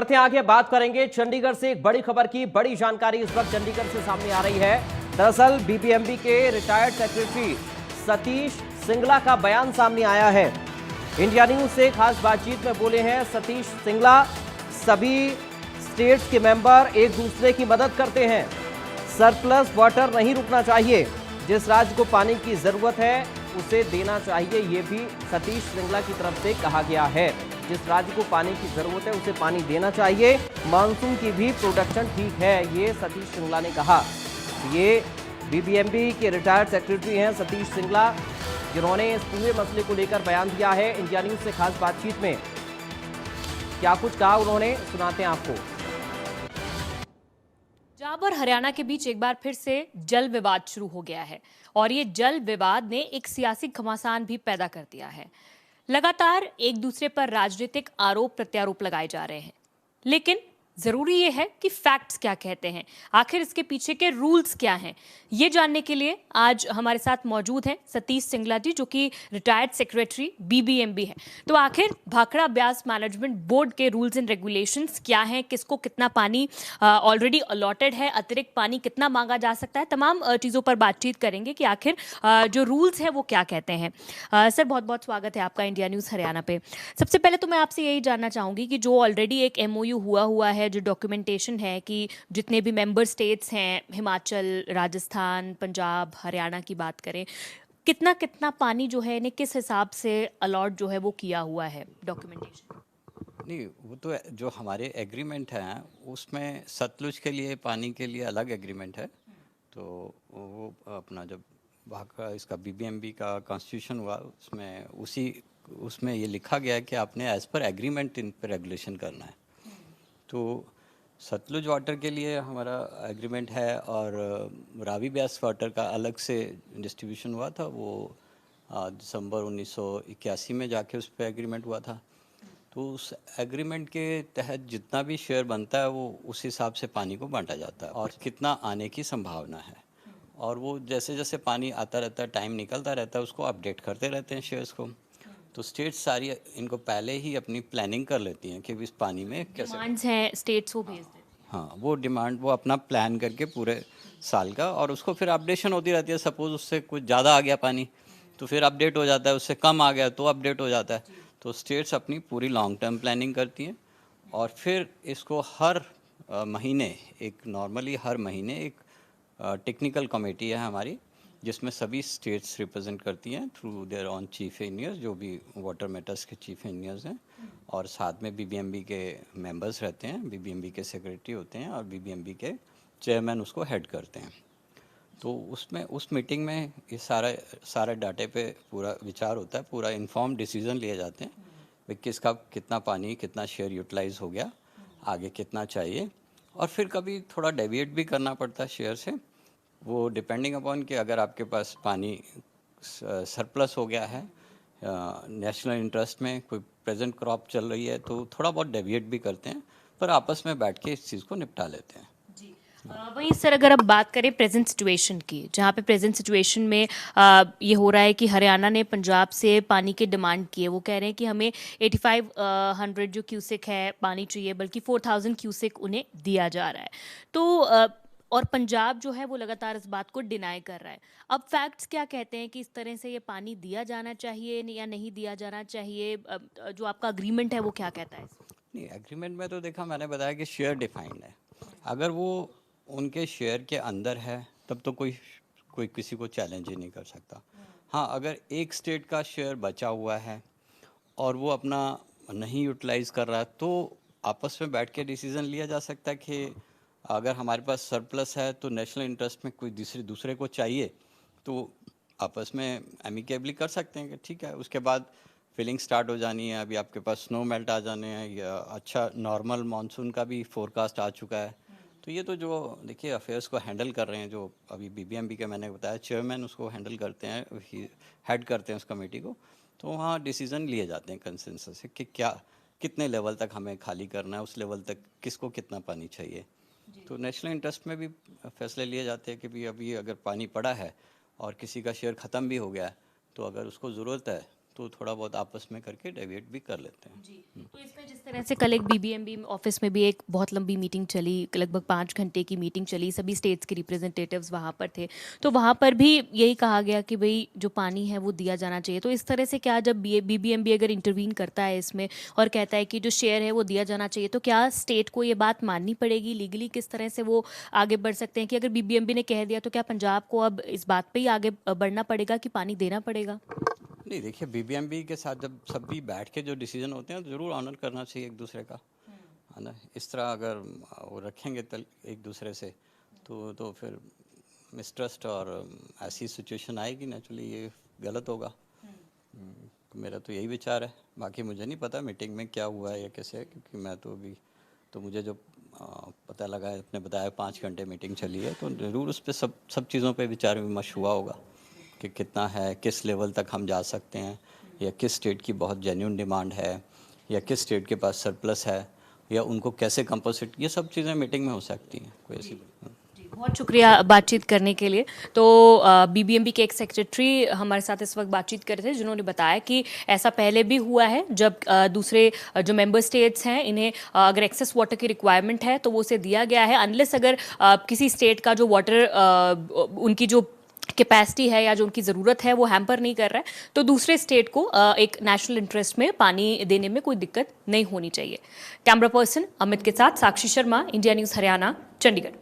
बढ़ते हैं आगे, बात करेंगे चंडीगढ़ से एक बड़ी खबर की। बड़ी जानकारी इस वक्त चंडीगढ़ से सामने आ रही है। दरअसल बीबीएमबी के रिटायर्ड सेक्रेटरी सतीश सिंगला का बयान सामने आया है। इंडिया न्यूज से खास बातचीत में बोले हैं सतीश सिंगला, सभी स्टेट्स के मेंबर एक दूसरे की मदद करते हैं, सरप्लस वाटर नहीं रुकना चाहिए, जिस राज्य को पानी की जरूरत है उसे देना चाहिए, ये भी सतीश सिंगला की तरफ से कहा गया है। जिस राज्य को पानी की जरूरत है उसे पानी देना चाहिए, मानसून की भी प्रोडक्शन ठीक है, ये सतीश सिंगला ने कहा। ये बीबीएमबी के रिटायर्ड सेक्रेटरी हैं सतीश सिंगला, जिन्होंने इस पूरे मसले को लेकर बयान दिया है। इंडिया न्यूज से खास बातचीत में क्या कुछ कहा उन्होंने, सुनाते हैं आपको। पंजाब और हरियाणा के बीच एक बार फिर से जल विवाद शुरू हो गया है और ये जल विवाद ने एक सियासी घमासान भी पैदा कर दिया है। लगातार एक दूसरे पर राजनीतिक आरोप प्रत्यारोप लगाए जा रहे हैं, लेकिन जरूरी ये है कि फैक्ट्स क्या कहते हैं, आखिर इसके पीछे के रूल्स क्या हैं। ये जानने के लिए आज हमारे साथ मौजूद हैं सतीश सिंगला जी, जो कि रिटायर्ड सेक्रेटरी बीबीएमबी है। तो आखिर भाखड़ा ब्यास मैनेजमेंट बोर्ड के रूल्स एंड रेगुलेशंस क्या हैं, किसको कितना पानी ऑलरेडी अलॉटेड है, अतिरिक्त पानी कितना मांगा जा सकता है, तमाम चीज़ों पर बातचीत करेंगे कि आखिर जो रूल्स हैं वो क्या कहते हैं। सर, बहुत बहुत स्वागत है आपका इंडिया न्यूज़ हरियाणा पे। सबसे पहले तो मैं आपसे यही जानना चाहूँगी कि जो ऑलरेडी एक एमओयू हुआ है, जो डॉक्यूमेंटेशन है कि जितने भी मेंबर स्टेट्स हैं, हिमाचल, राजस्थान, पंजाब, हरियाणा की बात करें, कितना कितना पानी जो है इन्हें किस हिसाब से अलॉट जो है वो किया हुआ है डॉक्यूमेंटेशन? नहीं, वो तो जो हमारे एग्रीमेंट हैं उसमें सतलुज के लिए पानी के लिए अलग एग्रीमेंट है। तो वो अपना जब भाखड़ा इसका बीबीएमबी का कॉन्स्टिट्यूशन हुआ उसमें ये लिखा गया है कि आपने एज पर एग्रीमेंट इन पर रेगुलेशन करना है। तो सतलुज वाटर के लिए हमारा एग्रीमेंट है और रावी ब्यास वाटर का अलग से डिस्ट्रीब्यूशन हुआ था, वो दिसंबर 1981 में जाके उस पर एग्रीमेंट हुआ था। तो उस एग्रीमेंट के तहत जितना भी शेयर बनता है वो उस हिसाब से पानी को बांटा जाता है और कितना आने की संभावना है, और वो जैसे जैसे पानी आता रहता है, टाइम निकलता रहता है, उसको अपडेट करते रहते हैं शेयर्स को। तो स्टेट्स सारी इनको पहले ही अपनी प्लानिंग कर लेती हैं कि इस पानी में कैसे डिमांड्स हैं स्टेट्स को भेज देते हैं। हाँ, वो डिमांड वो अपना प्लान करके पूरे साल का, और उसको फिर अपडेशन होती रहती है। सपोज़ उससे कुछ ज़्यादा आ गया पानी तो फिर अपडेट हो जाता है, उससे कम आ गया तो अपडेट हो जाता है। तो स्टेट्स अपनी पूरी लॉन्ग टर्म प्लानिंग करती हैं और फिर इसको हर महीने नॉर्मली हर महीने एक टेक्निकल कमेटी है हमारी, जिसमें सभी स्टेट्स रिप्रेजेंट करती हैं through their on chief engineers, जो भी वाटर मैटर्स के चीफ इंजीनियर्स हैं, और साथ में बीबीएमबी के मेंबर्स रहते हैं, बीबीएमबी के सेक्रेटरी होते हैं और बीबीएमबी के चेयरमैन उसको हेड करते हैं। तो उस मीटिंग में ये सारे डाटे पे पूरा विचार होता है, पूरा इन्फॉर्म डिसीजन लिए जाते हैं भाई किसका कितना पानी कितना शेयर यूटिलाइज हो गया, आगे कितना चाहिए, और फिर कभी थोड़ा डेविएट भी करना पड़ता है शेयर से, वो डिपेंडिंग अपॉन कि अगर आपके पास पानी सरप्लस हो गया है, नेशनल इंटरेस्ट में कोई प्रेजेंट क्रॉप चल रही है तो थोड़ा बहुत डेविएट भी करते हैं, पर आपस में बैठ के इस चीज़ को निपटा लेते हैं। वहीं सर, अगर अब बात करें प्रेजेंट सिचुएशन की, जहाँ पे प्रेजेंट सिचुएशन में ये हो रहा है कि हरियाणा ने पंजाब से पानी की डिमांड की है। वो कह रहे हैं कि हमें 8500 जो क्यूसेक है पानी चाहिए, बल्कि 4000 क्यूसेक उन्हें दिया जा रहा है। तो और पंजाब जो है वो लगातार इस बात को डिनाई कर रहा है। अब फैक्ट्स क्या कहते हैं कि इस तरह से ये पानी दिया जाना चाहिए या नहीं दिया जाना चाहिए? जो आपका अग्रीमेंट है वो क्या कहता है? नहीं, एग्रीमेंट में तो देखा, मैंने बताया कि शेयर डिफाइंड है। अगर वो उनके शेयर के अंदर है तब तो कोई किसी को चैलेंज ही नहीं कर सकता। हाँ, अगर एक स्टेट का शेयर बचा हुआ है और वो अपना नहीं यूटिलाइज़ कर रहा है तो आपस में बैठ के डिसीज़न लिया जा सकता है कि अगर हमारे पास सरप्लस है तो नेशनल इंटरेस्ट में कोई दूसरे को चाहिए तो आपस में एमिकेबली कर सकते हैं कि ठीक है। उसके बाद फिलिंग स्टार्ट हो जानी है, अभी आपके पास स्नो मेल्ट आ जाने हैं, या अच्छा नॉर्मल मानसून का भी फोरकास्ट आ चुका है। तो ये तो जो देखिए अफेयर्स को हैंडल कर रहे हैं, जो अभी बीबीएमबी के मैंने बताया चेयरमैन उसको हैंडल करते हैं, हेड करते हैं उस कमेटी को। तो वहाँ डिसीज़न लिए जाते हैं कंसेंसस से कि क्या कितने लेवल तक हमें खाली करना है, उस लेवल तक किसको कितना पानी चाहिए। तो नेशनल इंटरेस्ट में भी फैसले लिए जाते हैं कि भाई अभी अगर पानी पड़ा है और किसी का शेयर ख़त्म भी हो गया है तो अगर उसको ज़रूरत है तो थोड़ा बहुत आपस में करके डेविएट भी कर लेते हैं। जी, तो इसमें जिस तरह से कल एक बीबीएमबी ऑफिस में भी एक बहुत लंबी मीटिंग चली, लगभग 5 घंटे की मीटिंग चली, सभी स्टेट्स के रिप्रेजेंटेटिव्स वहाँ पर थे, तो वहाँ पर भी यही कहा गया कि भाई जो पानी है वो दिया जाना चाहिए। तो इस तरह से क्या जब बीबीएमबी अगर इंटरवीन करता है इसमें और कहता है कि जो शेयर है वो दिया जाना चाहिए, तो क्या स्टेट को ये बात माननी पड़ेगी? लीगली किस तरह से वो आगे बढ़ सकते हैं कि अगर बीबीएमबी ने कह दिया तो क्या पंजाब को अब इस बात पर ही आगे बढ़ना पड़ेगा कि पानी देना पड़ेगा? नहीं, देखिए बीबीएमबी के साथ जब सभी बैठ के जो डिसीजन होते हैं तो ज़रूर ऑनर करना चाहिए एक दूसरे का, है ना। इस तरह अगर वो रखेंगे एक दूसरे से तो फिर मिसट्रस्ट और ऐसी सिचुएशन आएगी, नेचुरली ये गलत होगा। मेरा तो यही विचार है, बाकी मुझे नहीं पता मीटिंग में क्या हुआ है या कैसे है, क्योंकि मैं तो अभी तो मुझे जो पता लगा है, आपने बताया 5 घंटे मीटिंग चली है, तो ज़रूर उस पर सब चीज़ों पे विचार विमर्श हुआ होगा कि कितना है, किस लेवल तक हम जा सकते हैं, या किस स्टेट की बहुत जेन्युइन डिमांड है, या किस स्टेट के पास सरप्लस है, या उनको कैसे कंपोजिट, ये सब चीज़ें मीटिंग में हो सकती हैं, कोई ऐसी जी, बहुत शुक्रिया बातचीत करने के लिए। तो बीबीएमबी के एक सेक्रेटरी हमारे साथ इस वक्त बातचीत कर रहे थे, जिन्होंने बताया कि ऐसा पहले भी हुआ है जब दूसरे जो मेंबर स्टेट्स हैं इन्हें अगर एक्सेस वाटर की रिक्वायरमेंट है तो वो उसे दिया गया है, अनलेस अगर किसी स्टेट का जो वाटर उनकी जो कैपेसिटी है या जो उनकी ज़रूरत है वो हैम्पर नहीं कर रहा है, तो दूसरे स्टेट को एक नेशनल इंटरेस्ट में पानी देने में कोई दिक्कत नहीं होनी चाहिए। कैमरा पर्सन अमित के साथ साक्षी शर्मा, इंडिया न्यूज़ हरियाणा, चंडीगढ़।